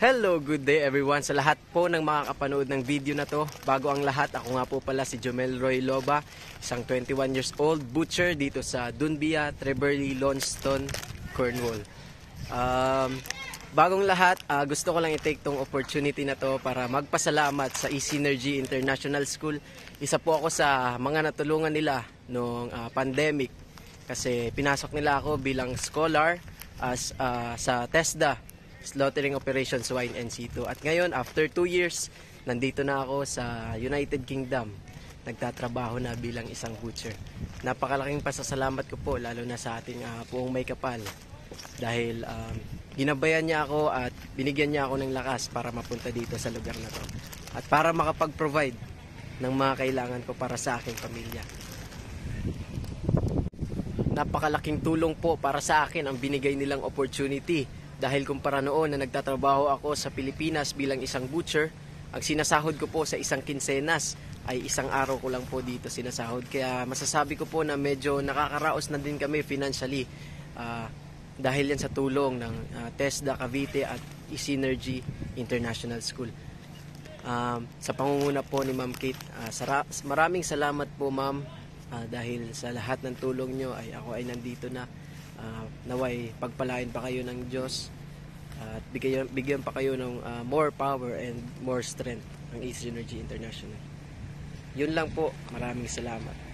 Hello, good day everyone. Sa lahat po ng makakapanood ng video na to, bago ang lahat, ako nga po pala si Jomel Roy Loba, isang 21 years old butcher dito sa Dunbia, Treverly, Launceston, Cornwall. Bagong lahat, gusto ko lang i-take tong opportunity na to para magpasalamat sa eSynergy International School. Isa po ako sa mga natulungan nila noong pandemic kasi pinasok nila ako bilang scholar sa TESDA, Slaughtering Operations Swine NC2. At ngayon, after 2 years, nandito na ako sa United Kingdom. Nagtatrabaho na bilang isang butcher. Napakalaking pasasalamat ko po, lalo na sa ating Puong May Kapal. Dahil ginabayan niya ako at binigyan niya ako ng lakas para mapunta dito sa lugar na to. At para makapag-provide ng mga kailangan ko para sa aking pamilya. Napakalaking tulong po para sa akin ang binigay nilang opportunity. Dahil kumpara noon na nagtatrabaho ako sa Pilipinas bilang isang butcher, ang sinasahod ko po sa isang kinsenas ay isang araw ko lang po dito sinasahod. Kaya masasabi ko po na medyo nakakaraos na din kami financially dahil yan sa tulong ng TESDA Cavite at eSynergy International School. Sa pangunguna po ni Ma'am Kate, maraming salamat po ma'am dahil sa lahat ng tulong nyo ay ako ay nandito na. Naway pagpalain pa kayo ng Diyos at bigyan pa kayo ng more power and more strength ng eSynergy International. Yun lang po, maraming salamat.